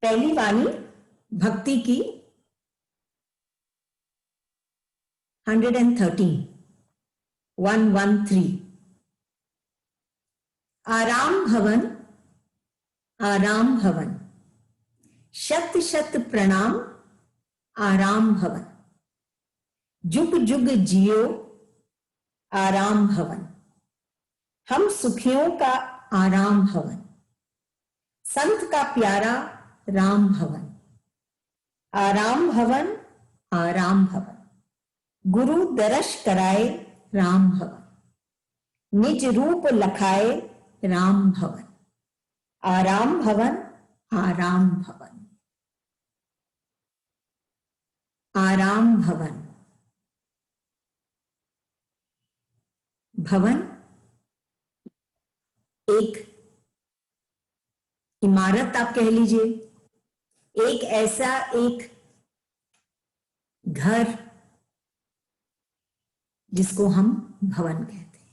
पहली वाणी भक्ति की 113 113। आराम भवन आराम भवन, शत शत प्रणाम आराम भवन, जुग जुग जियो आराम भवन, हम सुखियों का आराम भवन, संत का प्यारा राम भवन, आराम भवन आराम भवन, गुरु दर्श कराए राम भवन, निज रूप लखाए राम भवन, आराम भवन आराम भवन, आराम भवन। भवन एक इमारत आप कह लीजिए, एक ऐसा एक घर जिसको हम भवन कहते हैं।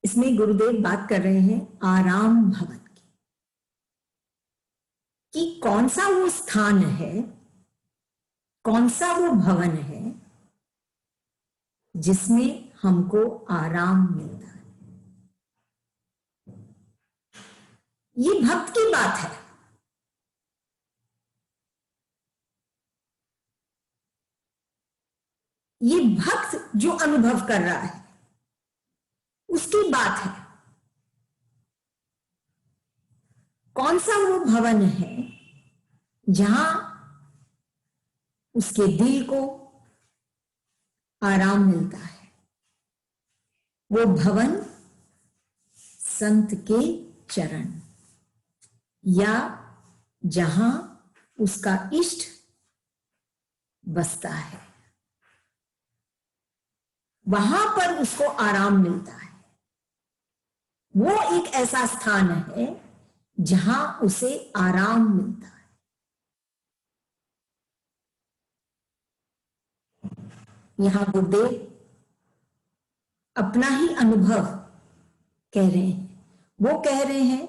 इसमें गुरुदेव बात कर रहे हैं आराम भवन की, कि कौन सा वो स्थान है, कौन सा वो भवन है जिसमें हमको आराम मिलता है। ये भक्त की बात है। ये भक्त जो अनुभव कर रहा है उसकी बात है। कौन सा वो भवन है जहां उसके दिल को आराम मिलता है। वो भवन संत के चरण, या जहां उसका इष्ट बसता है, वहां पर उसको आराम मिलता है। वो एक ऐसा स्थान है जहां उसे आराम मिलता है। यहां गुरुदेव अपना ही अनुभव कह रहे हैं। वो कह रहे हैं,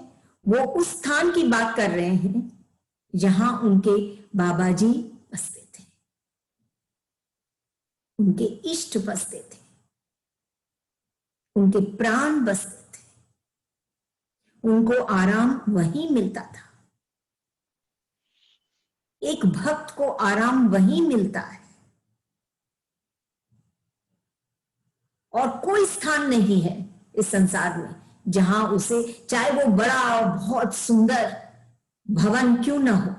वो उस स्थान की बात कर रहे हैं जहां उनके बाबा जी बसते थे, उनके इष्ट बसते थे, उनके प्राण बसते थे, उनको आराम वहीं मिलता था। एक भक्त को आराम वहीं मिलता है और कोई स्थान नहीं है इस संसार में जहां उसे, चाहे वो बड़ा और बहुत सुंदर भवन क्यों ना हो,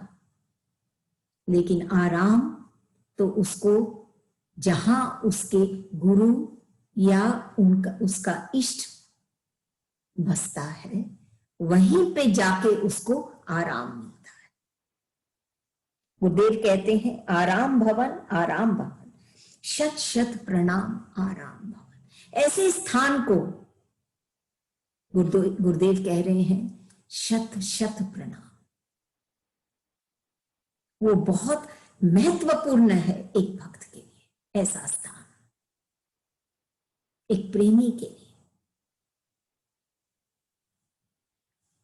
लेकिन आराम तो उसको जहां उसके गुरु या उसका इष्ट बसता है, वहीं पे जाके उसको आराम मिलता है। वो देव कहते हैं आराम भवन आराम भवन, शत शत प्रणाम आराम भवन। ऐसे स्थान को गुरुदेव कह रहे हैं शत शत प्रणाम। वो बहुत महत्वपूर्ण है एक भक्त के लिए, ऐसा स्थान, एक प्रेमी के लिए।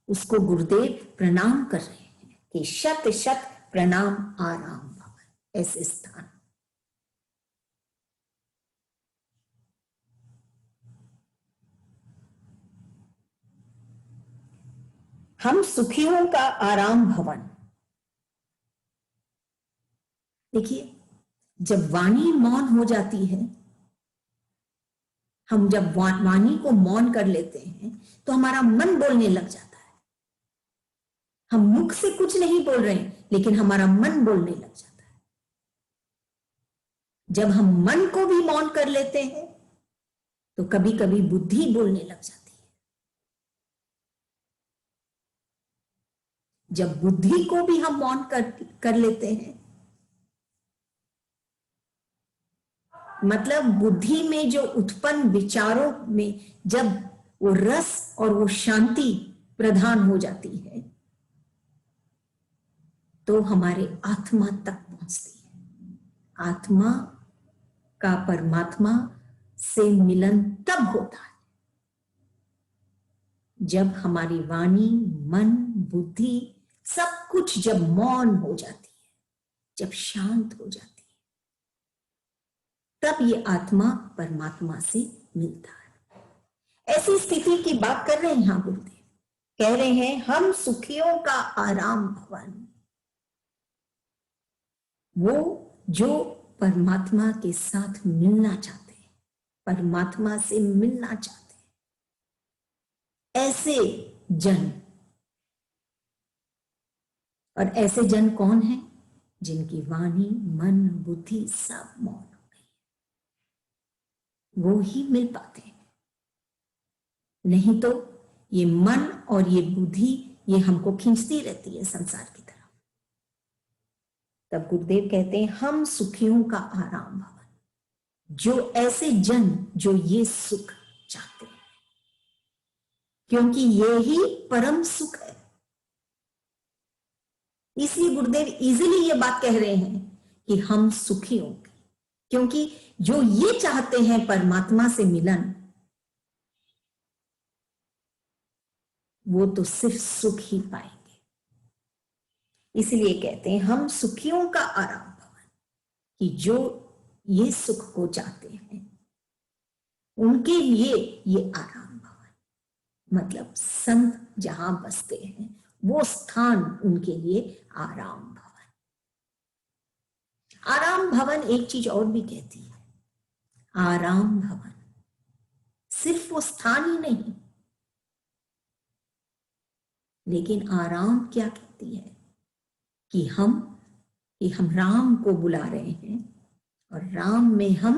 उसको गुरुदेव प्रणाम कर रहे हैं कि शत शत प्रणाम आराम भवन, ऐसे स्थान। हम सुखियों का आराम भवन। देखिए, जब वाणी मौन हो जाती है, हम जब वाणी को मौन कर लेते हैं तो हमारा मन बोलने लग जाता है। हम मुख से कुछ नहीं बोल रहे हैं, लेकिन हमारा मन बोलने लग जाता है। जब हम मन को भी मौन कर लेते हैं तो कभी कभी बुद्धि बोलने लग जाती है। जब बुद्धि को भी हम मौन कर लेते हैं, मतलब बुद्धि में जो उत्पन्न विचारों में जब वो रस और वो शांति प्रधान हो जाती है, तो हमारे आत्मा तक पहुंचती है। आत्मा का परमात्मा से मिलन तब होता है जब हमारी वाणी, मन, बुद्धि सब कुछ जब मौन हो जाती है, जब शांत हो जाती है, तब ये आत्मा परमात्मा से मिलता है। ऐसी स्थिति की बात कर रहे हैं यहां गुरुदेव। कह रहे हैं हम सुखियों का आराम भवन, वो जो परमात्मा के साथ मिलना चाहते हैं, परमात्मा से मिलना चाहते हैं, ऐसे जन। और ऐसे जन कौन है? जिनकी वाणी, मन, बुद्धि सब मौन हो गई, वो ही मिल पाते हैं। नहीं तो ये मन और ये बुद्धि ये हमको खींचती रहती है संसार की तरफ। तब गुरुदेव कहते हैं हम सुखियों का आराम भवन, जो ऐसे जन जो ये सुख चाहते हैं, क्योंकि ये ही परम सुख है। इसलिए गुरुदेव इजीली ये बात कह रहे हैं कि हम सुखी होंगे, क्योंकि जो ये चाहते हैं परमात्मा से मिलन, वो तो सिर्फ सुख ही पाएंगे। इसलिए कहते हैं हम सुखियों का आराम भवन, कि जो ये सुख को चाहते हैं उनके लिए ये आराम भवन, मतलब संत जहां बसते हैं वो स्थान उनके लिए आराम भवन। आराम भवन एक चीज और भी कहती है, आराम भवन सिर्फ वो स्थान ही नहीं, लेकिन आराम क्या कहती है कि हम राम को बुला रहे हैं और राम में हम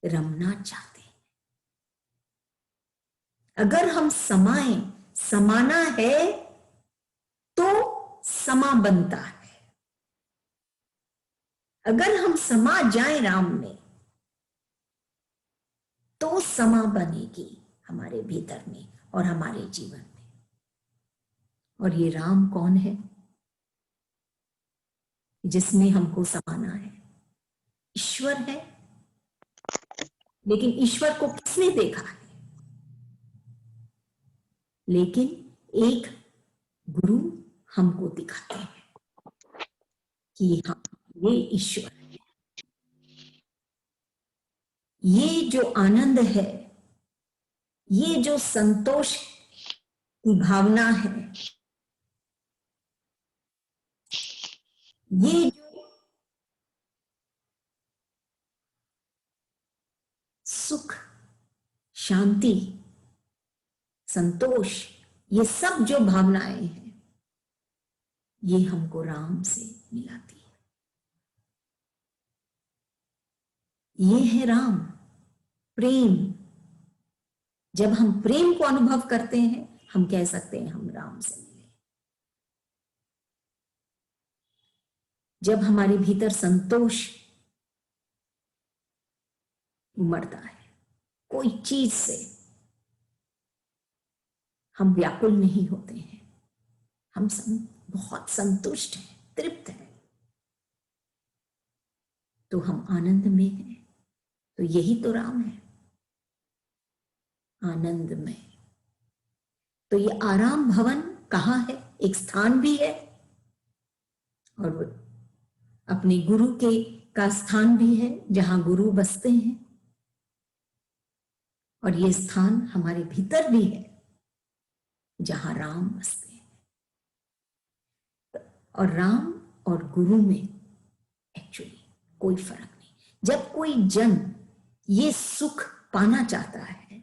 रमना चाहते हैं। अगर हम समाना है तो समा बनता है। अगर हम समा जाएं राम में तो समा बनेगी हमारे भीतर में और हमारे जीवन में। और ये राम कौन है जिसमें हमको समाना है? ईश्वर है। लेकिन ईश्वर को किसने देखा है? लेकिन एक गुरु हमको दिखाते हैं कि हाँ ये ईश्वर है। ये जो आनंद है, ये जो संतोष की भावना है, ये जो सुख, शांति, संतोष, ये सब जो भावनाएं हैं ये हमको राम से मिलाती है। ये है राम, प्रेम। जब हम प्रेम को अनुभव करते हैं हम कह सकते हैं हम राम से मिले। जब हमारे भीतर संतोष उमड़ता है कोई चीज से, हम व्याकुल नहीं होते हैं, हम बहुत संतुष्ट हैं, तृप्त हैं, तो हम आनंद में हैं। तो यही तो राम है, आनंद में। तो ये आराम भवन कहाँ है? एक स्थान भी है और अपने गुरु का स्थान भी है जहां गुरु बसते हैं। और ये स्थान हमारे भीतर भी है जहां राम बसते हैं। और राम और गुरु में एक्चुअली कोई फर्क नहीं। जब कोई जन ये सुख पाना चाहता है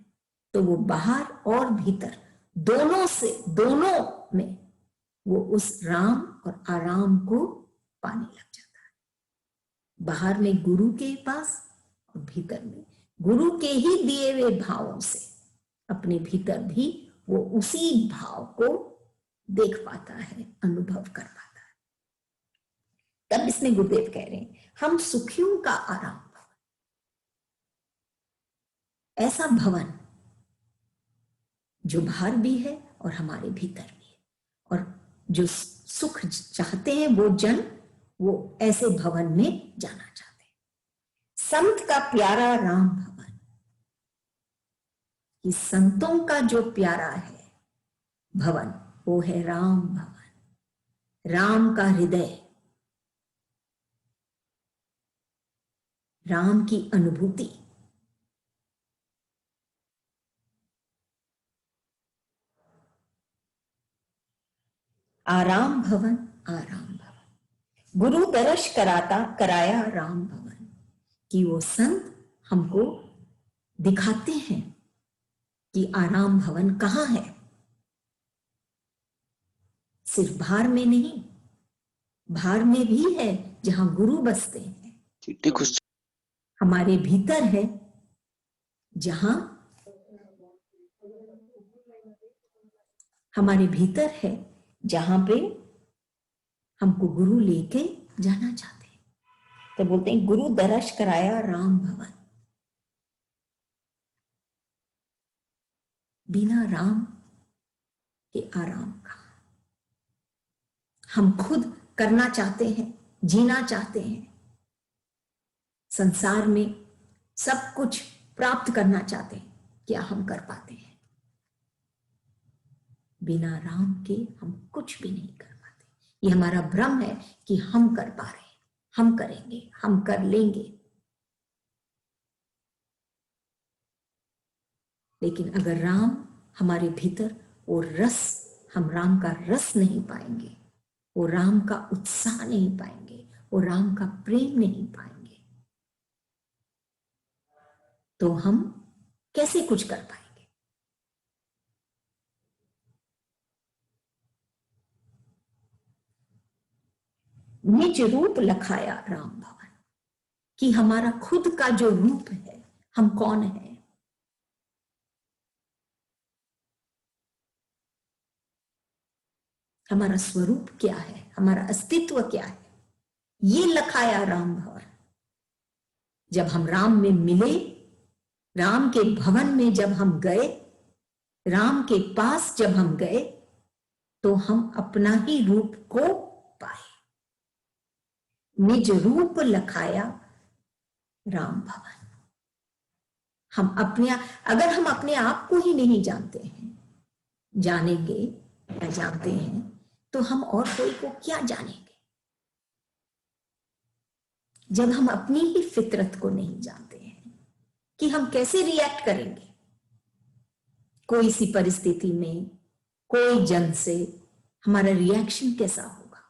तो वो बाहर और भीतर दोनों में वो उस राम और आराम को पाने लग जाता है। बाहर में गुरु के पास और भीतर में गुरु के ही दिए हुए भावों से अपने भीतर भी वो उसी भाव को देख पाता है, अनुभव कर पाता है। तब इसमें गुरुदेव कह रहे हैं हम सुखियों का आराम भवन, ऐसा भवन जो बाहर भी है और हमारे भीतर भी है। और जो सुख चाहते हैं वो जन वो ऐसे भवन में जाना चाहते हैं। संत का प्यारा राम भवन, कि संतों का जो प्यारा है भवन, वो है राम भवन, राम का हृदय, राम की अनुभूति। आराम भवन, आराम भवन, गुरु दर्श कराया राम भवन, कि वो संत हमको दिखाते हैं कि आराम भवन कहां है। सिर्फ बाहर में नहीं, बाहर में भी है जहां गुरु बसते हैं, हमारे भीतर है जहां हमारे भीतर है जहां पे हमको गुरु लेके जाना चाहते हैं। तो बोलते हैं गुरु दर्श कराया राम भवन। बिना राम के आराम का हम खुद करना चाहते हैं, जीना चाहते हैं, संसार में सब कुछ प्राप्त करना चाहते हैं, क्या हम कर पाते हैं? बिना राम के हम कुछ भी नहीं कर पाते। ये हमारा भ्रम है कि हम कर पा रहे हैं, हम करेंगे, हम कर लेंगे। लेकिन अगर राम हमारे भीतर, वो रस, हम राम का रस नहीं पाएंगे, वो राम का उत्साह नहीं पाएंगे, वो राम का प्रेम नहीं पाएंगे, तो हम कैसे कुछ कर पाएंगे? निज रूप लखाया राम भवन, कि हमारा खुद का जो रूप है, हम कौन है, हमारा स्वरूप क्या है, हमारा अस्तित्व क्या है, ये लखाया राम भवन। जब हम राम में मिले, राम के भवन में जब हम गए, राम के पास जब हम गए, तो हम अपना ही रूप को पाए। निज रूप लखाया राम भवन। हम अपने, अगर हम अपने आप को ही नहीं जानते हैं, जानेंगे या जानते हैं, तो हम और कोई को क्या जानेंगे? जब हम अपनी ही फितरत को नहीं जानते हैं कि हम कैसे रिएक्ट करेंगे कोई सी परिस्थिति में, कोई जन से, हमारा रिएक्शन कैसा होगा,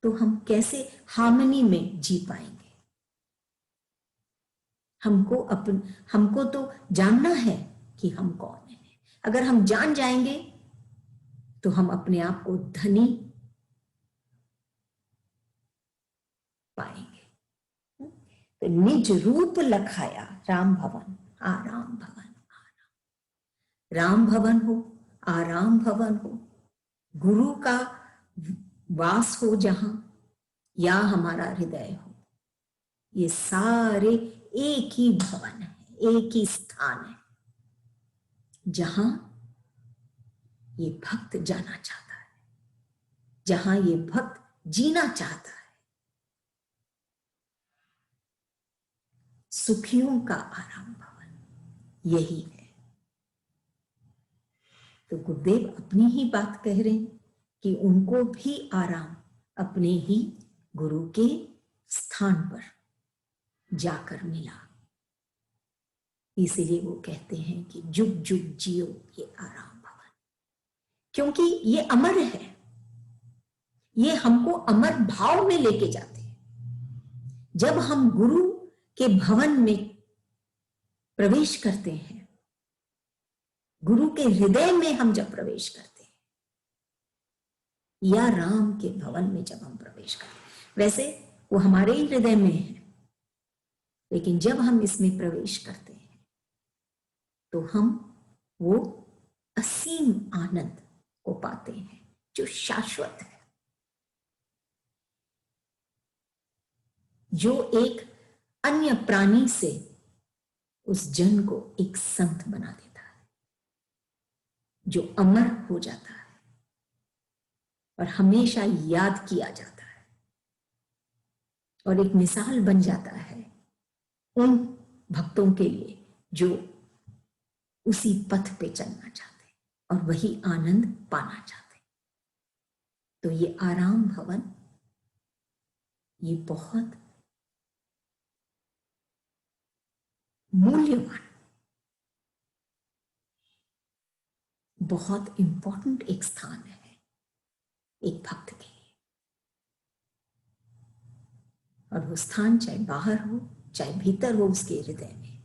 तो हम कैसे हार्मनी में जी पाएंगे? हमको तो जानना है कि हम कौन है। अगर हम जान जाएंगे तो हम अपने आप को धनी पाएंगे। तो निज रूप लखाया राम भवन, आराम भवन, राम भवन हो, आराम भवन हो, गुरु का वास हो जहां, या हमारा हृदय हो, ये सारे एक ही भवन है, एक ही स्थान है जहां ये भक्त जाना चाहता है, जहां ये भक्त जीना चाहता है। सुखियों का आराम भवन यही है। तो गुरुदेव अपनी ही बात कह रहे हैं कि उनको भी आराम अपने ही गुरु के स्थान पर जाकर मिला। इसीलिए वो कहते हैं कि जुग जुग जियो ये आराम भवन, क्योंकि ये अमर है, ये हमको अमर भाव में लेके जाते हैं। जब हम गुरु के भवन में प्रवेश करते हैं, गुरु के हृदय में हम जब प्रवेश करते हैं, या राम के भवन में जब हम प्रवेश करते हैं, वैसे वो हमारे ही हृदय में है, लेकिन जब हम इसमें प्रवेश करते हैं तो हम वो असीम आनंद को पाते हैं जो शाश्वत है, जो एक अन्य प्राणी से उस जन को एक संत बना देता है, जो अमर हो जाता है और हमेशा याद किया जाता है और एक मिसाल बन जाता है उन भक्तों के लिए जो उसी पथ पे चलना चाहते और वही आनंद पाना चाहते। तो ये आराम भवन ये बहुत मूल्यवान, बहुत इंपॉर्टेंट एक स्थान है एक भक्त के लिए। और वो स्थान चाहे बाहर हो चाहे भीतर हो उसके हृदय में,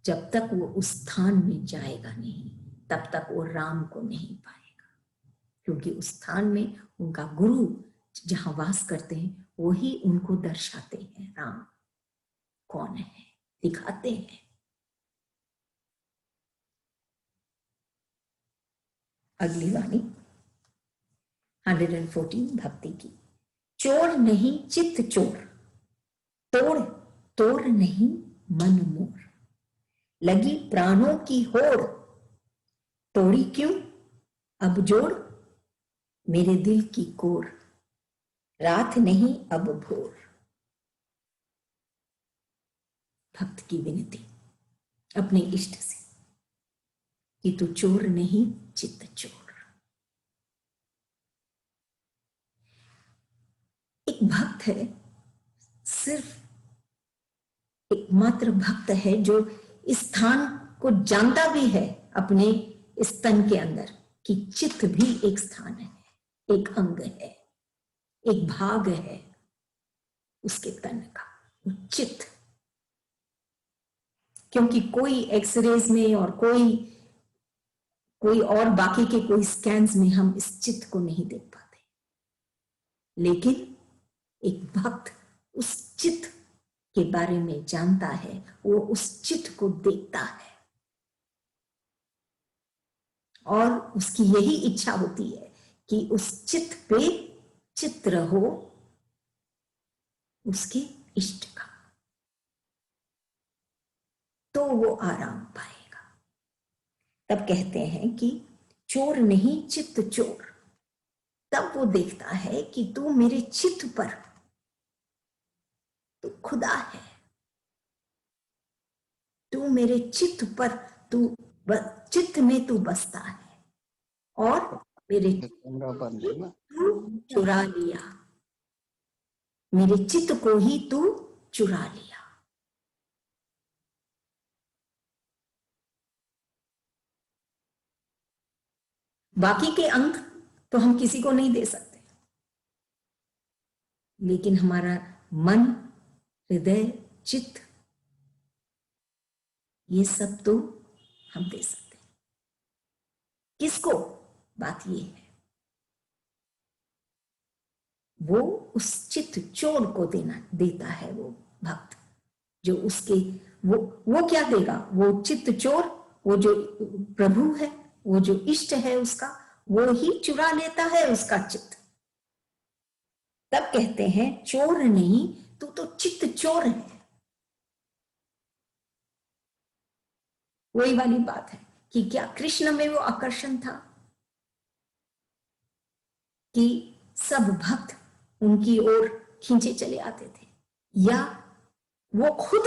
जब तक वो उस स्थान में जाएगा नहीं तब तक वो राम को नहीं पाएगा। क्योंकि उस स्थान में उनका गुरु जहां वास करते हैं वही उनको दर्शाते हैं राम कौन है, दिखाते हैं। अगली वाणी 114 भक्ति की। चोर नहीं चित्त चोर, तोड़ तोड़ नहीं मन मोर, लगी प्राणों की होड़, तोड़ी क्यों अब जोड़, मेरे दिल की कोर, रात नहीं अब भोर। भक्त की विनती अपने इष्ट से कि तू चोर नहीं चित्त चोर। एक भक्त है, सिर्फ एकमात्र भक्त है जो इस स्थान को जानता भी है अपने इस तन के अंदर कि चित्त भी एक स्थान है, एक अंग है, एक भाग है उसके तन का, वो चित्त। क्योंकि कोई एक्सरेज में और कोई और बाकी के कोई स्कैन्स में हम इस चित्त को नहीं देख पाते, लेकिन एक भक्त उस चित्त के बारे में जानता है, वो उस चित्त को देखता है और उसकी यही इच्छा होती है कि उस चित्त पे चित्र हो उसके इष्ट का, तो वो आराम पाएगा। तब कहते हैं कि चोर नहीं चित्त चोर। तब वो देखता है कि तू मेरे चित्त पर, तू खुदा है, तू मेरे चित्त पर, तू चित्त में तू बसता है और मेरे तू चुरा लिया, मेरे चित्त को ही तू चुरा लिया। बाकी के अंक तो हम किसी को नहीं दे सकते, लेकिन हमारा मन, हृदय, चित्त, ये सब तो हम दे सकते हैं। किसको? बात ये है, वो उस चित्त चोर को देता है वो भक्त, जो उसके वो क्या देगा? वो चित्त चोर, वो जो प्रभु है, वो जो इष्ट है उसका, वो ही चुरा लेता है उसका चित्त। तब कहते हैं चोर नहीं, तू तो चित्त चोर है। वही वाली बात है कि क्या कृष्ण में वो आकर्षण था कि सब भक्त उनकी ओर खींचे चले आते थे, या वो खुद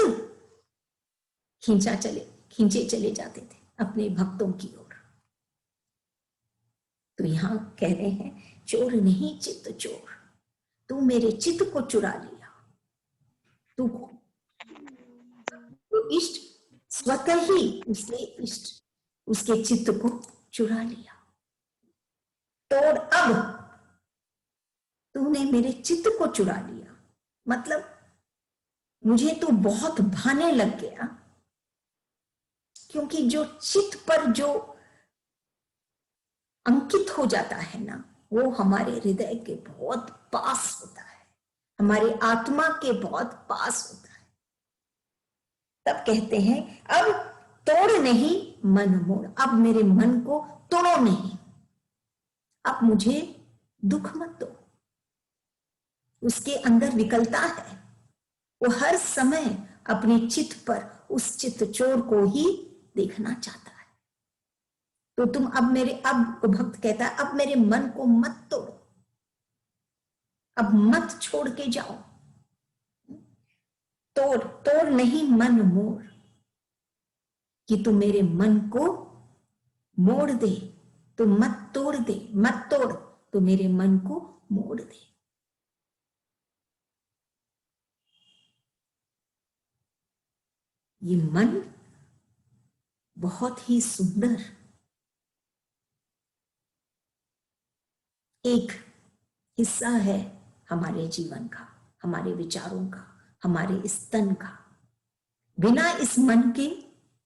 खींचे चले जाते थे अपने भक्तों की ओर? तो यहां कह रहे हैं चोर नहीं चित्त चोर, तू मेरे चित्त को चुरा लिया, तू तो इष्ट स्वतः ही उसने इष्ट उसके चित्त को चुरा लिया। तोड़ अब तूने मेरे चित्त को चुरा लिया, मतलब मुझे तो बहुत भाने लग गया, क्योंकि जो चित्त पर जो अंकित हो जाता है ना, वो हमारे हृदय के बहुत पास होता है, हमारे आत्मा के बहुत पास होता है। तब कहते हैं अब तोड़ नहीं मन मोड़, अब मेरे मन को तोड़ो नहीं, अब मुझे दुख मत दो। उसके अंदर विकलता है, वो हर समय अपने चित्त पर उस चित्त चोर को ही देखना चाहता है। तो तुम अब भक्त कहता है अब मेरे मन को मत तोड़ो, अब मत छोड़ के जाओ। तोड़ नहीं मन मोर, कि तू मेरे मन को मोड़ दे, तू मत तोड़ दे, मत तोड़, तू मेरे मन को मोड़ दे। ये मन बहुत ही सुंदर एक हिस्सा है हमारे जीवन का, हमारे विचारों का, हमारे इस तन का। बिना इस मन के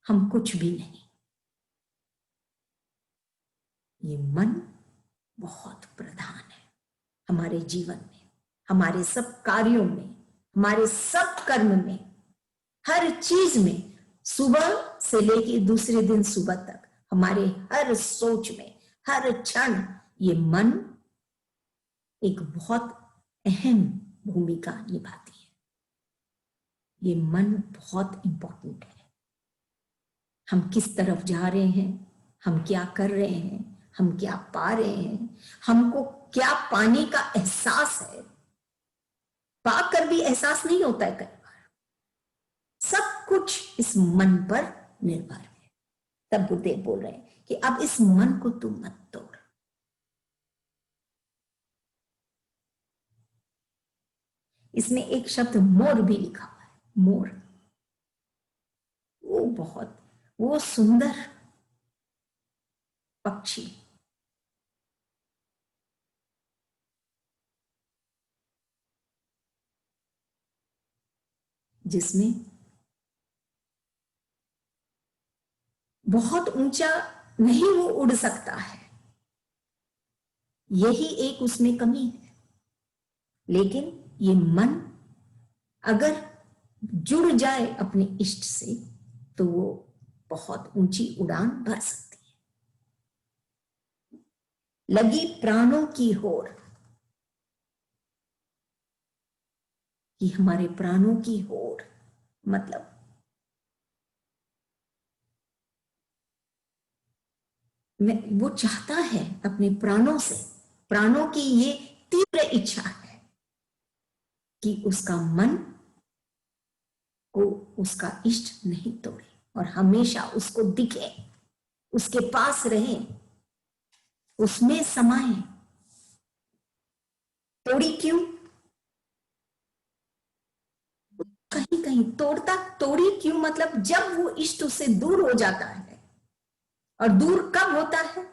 हम कुछ भी नहीं। ये मन बहुत प्रधान है हमारे जीवन में, हमारे सब कार्यों में, हमारे सब कर्म में, हर चीज में। सुबह से लेके दूसरे दिन सुबह तक हमारे हर सोच में, हर क्षण ये मन एक बहुत अहम भूमिका निभाती है। ये मन बहुत इंपॉर्टेंट है। हम किस तरफ जा रहे हैं, हम क्या कर रहे हैं, हम क्या पा रहे हैं, हमको क्या पाने का एहसास है, पाकर भी एहसास नहीं होता है कई बार। सब कुछ इस मन पर निर्भर है। तब गुरुदेव बोल रहे हैं कि अब इस मन को तू मत तोड़। इसमें एक शब्द मोर भी लिखा हुआ है, मोर। वो सुंदर पक्षी, जिसमें बहुत ऊंचा नहीं वो उड़ सकता है, यही एक उसमें कमी है। लेकिन ये मन अगर जुड़ जाए अपने इष्ट से तो वो बहुत ऊंची उड़ान भर सकती है। लगी प्राणों की होड़, कि हमारे प्राणों की होड़ मतलब वो चाहता है अपने प्राणों से, प्राणों की ये तीव्र इच्छा है कि उसका मन को उसका इष्ट नहीं तोड़े और हमेशा उसको दिखे, उसके पास रहे, उसमें समाये। तोड़ी क्यों? कहीं कहीं तोड़ी क्यों मतलब जब वो इष्ट उससे दूर हो जाता है। और दूर कब होता है?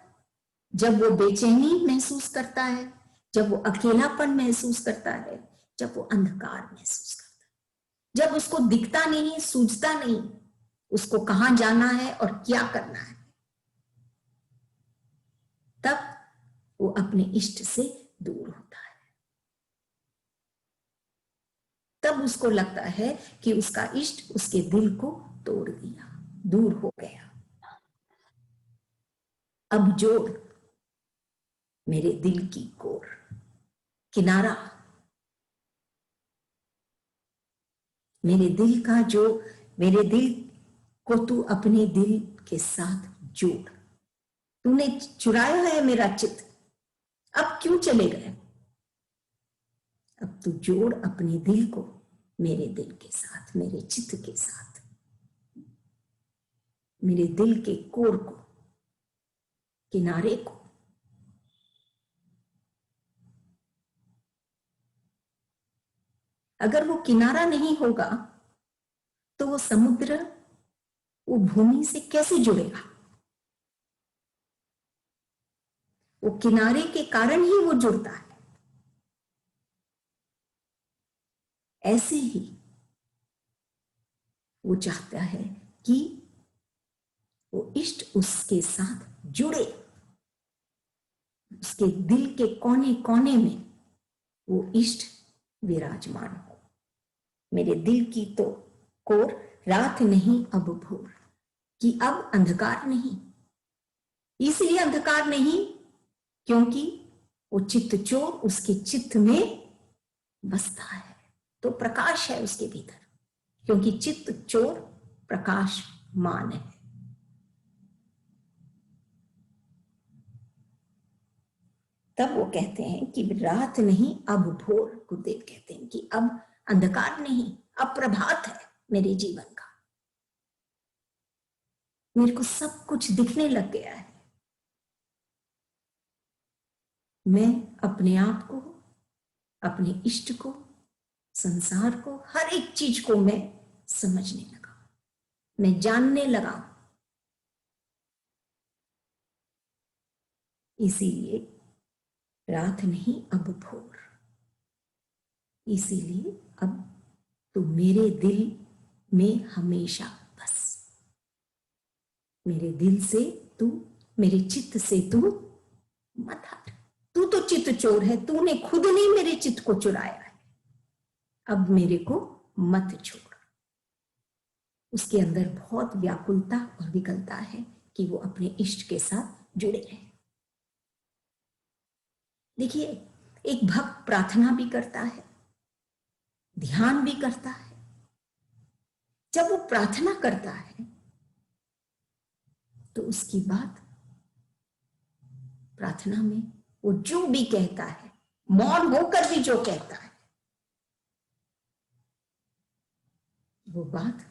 जब वो बेचैनी महसूस करता है, जब वो अकेलापन महसूस करता है, जब वो अंधकार महसूस करता है, जब उसको दिखता नहीं, सूझता नहीं उसको कहां जाना है और क्या करना है, तब वो अपने इष्ट से दूर होता है। तब उसको लगता है कि उसका इष्ट उसके दिल को तोड़ दिया, दूर हो गया। अब जोड़ मेरे दिल की कोर, किनारा मेरे दिल का, जो मेरे दिल को तू अपने दिल के साथ जोड़। तूने चुराया है मेरा चित्त, अब क्यों चले गए? अब तू जोड़ अपने दिल को मेरे दिल के साथ, मेरे चित्त के साथ, मेरे दिल के कोर को, किनारे को। अगर वो किनारा नहीं होगा तो वो समुद्र वो भूमि से कैसे जुड़ेगा? वो किनारे के कारण ही वो जुड़ता है। ऐसे ही वो चाहता है कि वो इष्ट उसके साथ जुड़े, उसके दिल के कोने कोने में वो इष्ट विराजमान हो। मेरे दिल की तो कोर रात नहीं अब भोर, कि अब अंधकार नहीं। इसलिए अंधकार नहीं क्योंकि वो चित्त चोर उसके चित्त में बसता है, तो प्रकाश है उसके भीतर, क्योंकि चित्त चोर प्रकाशमान है। तब वो कहते हैं कि रात नहीं अब भोर। गुरुदेव कहते हैं कि अब अंधकार नहीं, अब प्रभात है मेरे जीवन का। मेरे को सब कुछ दिखने लग गया है। मैं अपने आप को, अपने इष्ट को, संसार को, हर एक चीज को मैं समझने लगा, मैं जानने लगा। इसीलिए रात नहीं अब भोर, इसीलिए अब तू मेरे दिल में हमेशा बस। मेरे दिल से तू, मेरे चित्त से तू मत हट। तू तो चित्त चोर है, तूने खुद ने मेरे चित्त को चुराया है। अब मेरे को मत छोड़। उसके अंदर बहुत व्याकुलता और विकलता है कि वो अपने इष्ट के साथ जुड़े रहे। देखिए, एक भक्त प्रार्थना भी करता है, ध्यान भी करता है। जब वो प्रार्थना करता है तो उसकी बात, प्रार्थना में वो जो भी कहता है, मौन होकर भी जो कहता है, वो बात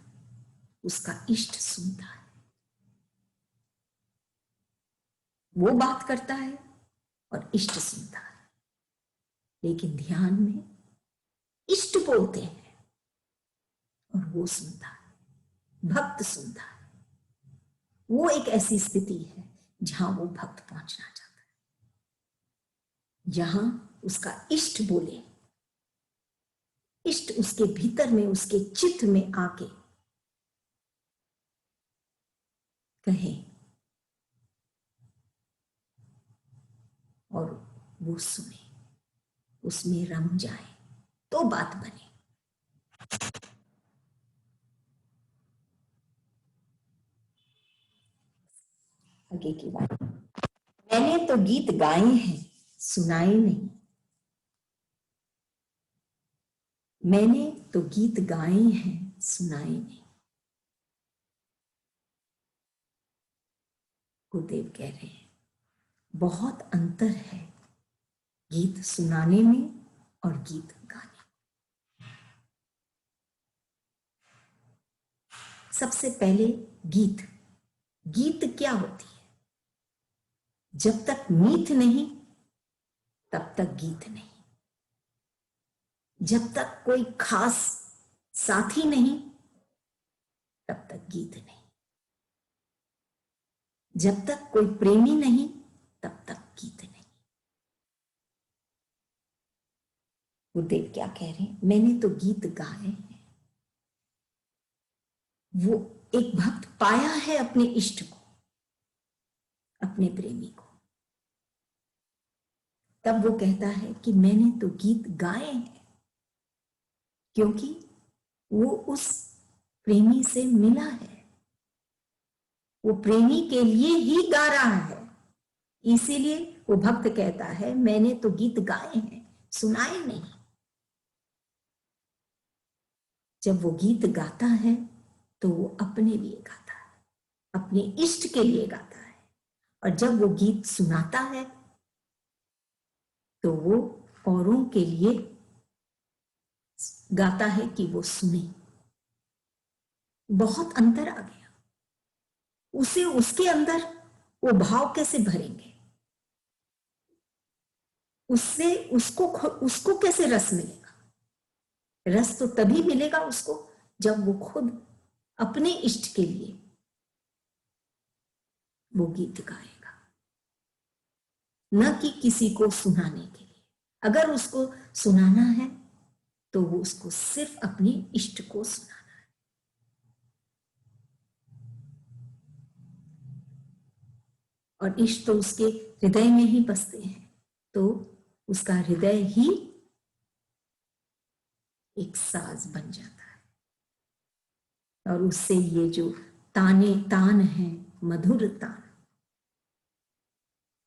उसका इष्ट सुनता है। वो बात करता है और इष्ट सुनता है। लेकिन ध्यान में इष्ट बोलते हैं और वो सुनता है, भक्त सुनता है। वो एक ऐसी स्थिति है जहां वो भक्त पहुंचना चाहता है, जहां उसका इष्ट बोले, इष्ट उसके भीतर में, उसके चित्त में आके कहे और वो सुने, उसमें रम जाए तो बात बने। आगे की बात, मैंने तो गीत गाए हैं सुनाए नहीं। मैंने तो गीत गाए हैं सुनाए नहीं। गुरुदेव कह रहे हैं बहुत अंतर है गीत सुनाने में और गीत गाने। सबसे पहले गीत, गीत क्या होती है? जब तक मीत नहीं तब तक गीत नहीं। जब तक कोई खास साथी नहीं तब तक गीत नहीं। जब तक कोई प्रेमी नहीं तब तक गीत नहीं। गुरुदेव क्या कह रहे हैं? मैंने तो गीत गाए हैं। वो एक भक्त पाया है अपने इष्ट को, अपने प्रेमी को, तब वो कहता है कि मैंने तो गीत गाए हैं, क्योंकि वो उस प्रेमी से मिला है, वो प्रेमी के लिए ही गा रहा है। इसीलिए वो भक्त कहता है मैंने तो गीत गाए हैं सुनाए नहीं। जब वो गीत गाता है तो वो अपने लिए गाता है, अपने इष्ट के लिए गाता है। और जब वो गीत सुनाता है तो वो औरों के लिए गाता है कि वो सुने। बहुत अंतर आ गया। उसे, उसके अंदर वो भाव कैसे भरेंगे? उससे उसको कैसे रस मिलेगा? रस तो तभी मिलेगा उसको जब वो खुद अपने इष्ट के लिए वो गीत गाएगा, न कि किसी को सुनाने के लिए। अगर उसको सुनाना है तो वो उसको सिर्फ अपने इष्ट को सुनाना है। और इष्ट तो उसके हृदय में ही बसते हैं, तो उसका हृदय ही एक साज बन जाता है। और उससे ये जो ताने तान है, मधुर तान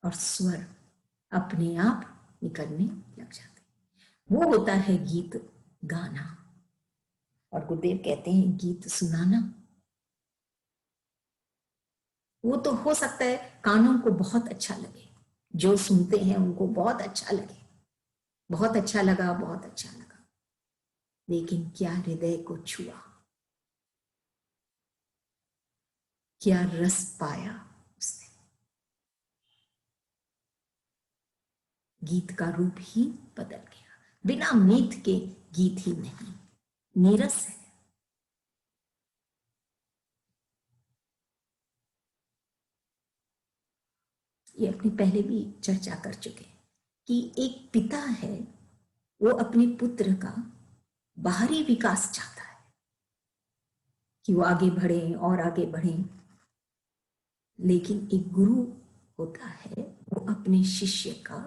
और स्वर अपने आप निकलने लग जाते, वो होता है गीत गाना। और गुरुदेव कहते हैं गीत सुनाना, वो तो हो सकता है कानों को बहुत अच्छा लगे, जो सुनते हैं उनको बहुत अच्छा लगे, बहुत अच्छा लगा, बहुत अच्छा लगा, लेकिन क्या हृदय को छुआ? क्या रस पाया उसने। गीत का रूप ही बदल गया। बिना मीत के गीत ही नहीं, नीरस है। ये अपनी पहले भी चर्चा कर चुके हैं कि एक पिता है, वो अपने पुत्र का बाहरी विकास चाहता है कि वो आगे बढ़े और आगे बढ़े, लेकिन एक गुरु होता है, वो अपने शिष्य का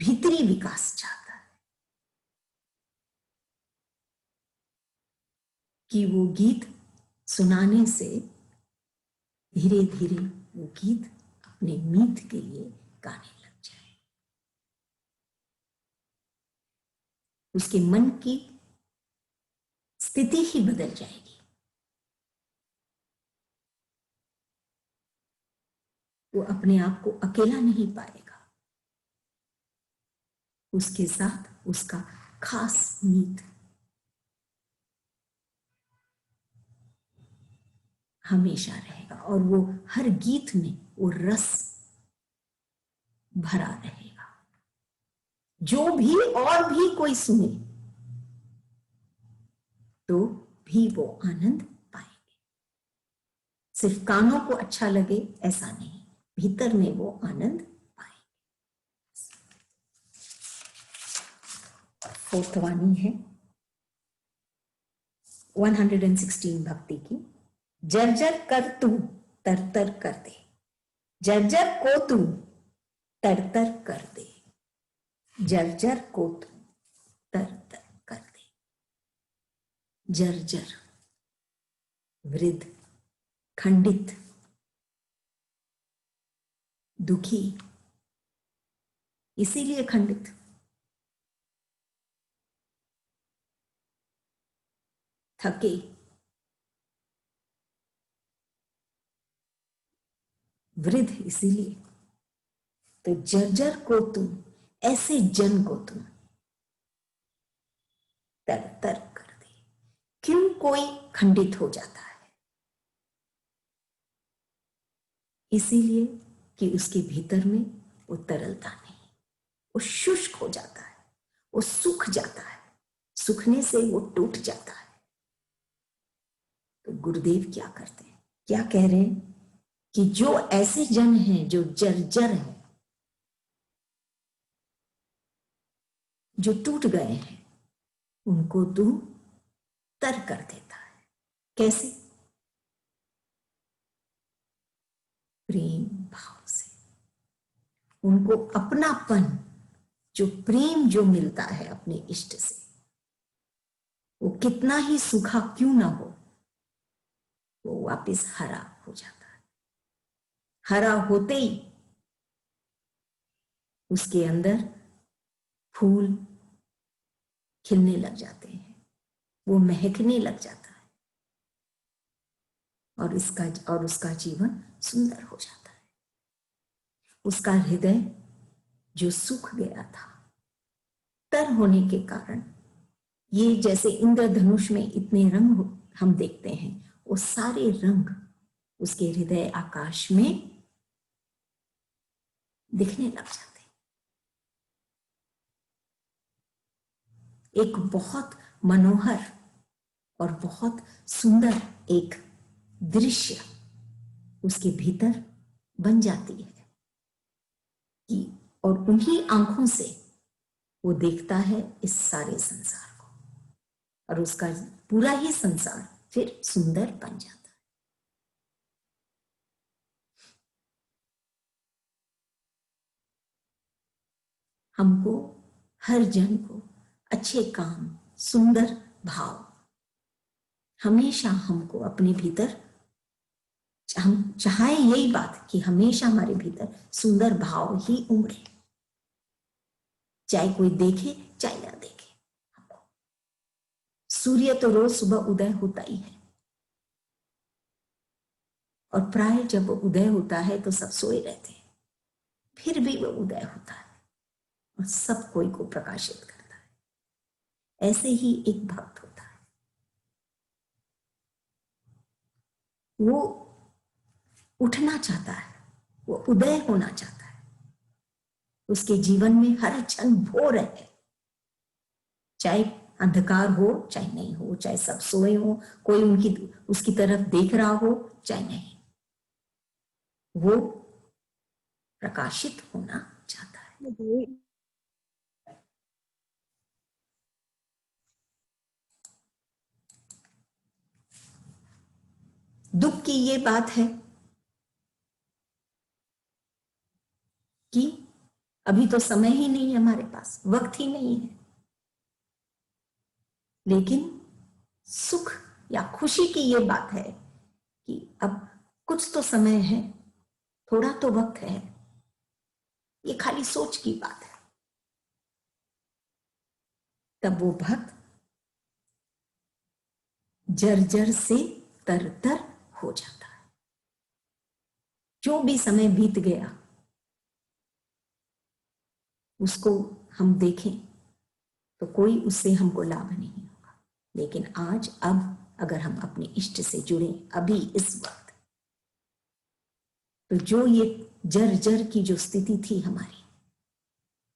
भीतरी विकास चाहता है कि वो गीत सुनाने से धीरे धीरे वो गीत अपने मीत के लिए गाने लग जाए। उसके मन की स्थिति ही बदल जाएगी। वो अपने आप को अकेला नहीं पाएगा, उसके साथ उसका खास मीत हमेशा रहेगा और वो हर गीत में वो रस भरा रहेगा। जो भी और भी कोई सुने तो भी वो आनंद पाएंगे। सिर्फ कानों को अच्छा लगे ऐसा नहीं, भीतर में वो आनंद पाएंगे। फोर्थ वाणी है 116 भक्ति की। जर्जर कर तू तरतर कर दे, जर्जर को तू तरतर कर दे, जर्जर को तू तरतर कर दे। जर्जर वृद्ध, खंडित, दुखी, इसीलिए खंडित। थके, वृद्ध इसीलिए। तो जर्जर को तुम, ऐसे जन को तुम तरतर कर दे। क्यों कोई खंडित हो जाता है? इसीलिए कि उसके भीतर में वो तरलता नहीं, वो शुष्क हो जाता है, वो सूख जाता है, सूखने से वो टूट जाता है। तो गुरुदेव क्या करते हैं, क्या कह रहे हैं कि जो ऐसे जन हैं जो जर्जर हैं, जो टूट गए हैं, उनको तू तर कर देता है। कैसे? प्रेम भाव से। उनको अपनापन, जो प्रेम जो मिलता है अपने इष्ट से, वो कितना ही सूखा क्यों ना हो, वो वापस हरा हो जाता है। हरा होते ही उसके अंदर फूल खिलने लग जाते हैं, वो महकने लग जाता है और उसका जीवन सुंदर हो जाता है। उसका हृदय जो सूख गया था तर होने के कारण, ये जैसे इंद्रधनुष में इतने रंग हम देखते हैं, वो सारे रंग उसके हृदय आकाश में दिखने लग जाते हैं। एक बहुत मनोहर और बहुत सुंदर एक दृश्य उसके भीतर बन जाती है कि, और उन्हीं आंखों से वो देखता है इस सारे संसार को, और उसका पूरा ही संसार फिर सुंदर बन जाता है। हमको, हर जन को अच्छे काम, सुंदर भाव हमेशा हमको अपने भीतर, हम चाहे यही बात कि हमेशा हमारे भीतर सुंदर भाव ही उमड़े, चाहे कोई देखे चाहे ना देखे। सूर्य तो रोज सुबह उदय होता ही है, और प्राय जब उदय होता है तो सब सोए रहते हैं, फिर भी वो उदय होता है और सब कोई को प्रकाशित करता है। ऐसे ही एक भक्त होता है, वो उठना चाहता है, वो उदय होना चाहता है। उसके जीवन में हर क्षण भोर है, चाहे अंधकार हो चाहे नहीं हो, चाहे सब सोए हो, कोई उसकी तरफ देख रहा हो चाहे नहीं, वो प्रकाशित होना चाहता है। दुख की ये बात है कि अभी तो समय ही नहीं है हमारे पास, वक्त ही नहीं है। लेकिन सुख या खुशी की ये बात है कि अब कुछ तो समय है, थोड़ा तो वक्त है। ये खाली सोच की बात है। तब वो भक्त जर्जर से तरतर हो जाता है। जो भी समय बीत गया उसको हम देखें तो कोई उससे हमको लाभ नहीं होगा। लेकिन आज अब अगर हम अपने इष्ट से जुड़े अभी इस वक्त, तो जो ये जर्जर की जो स्थिति थी हमारी,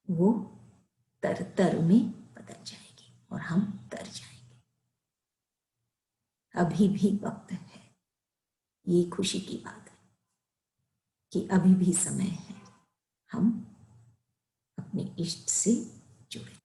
वो तरतर में बदल जाएगी और हम तर जाएंगे। अभी भी वक्त है। ये खुशी की बात है कि अभी भी समय है, हम अपने इष्ट से जुड़े।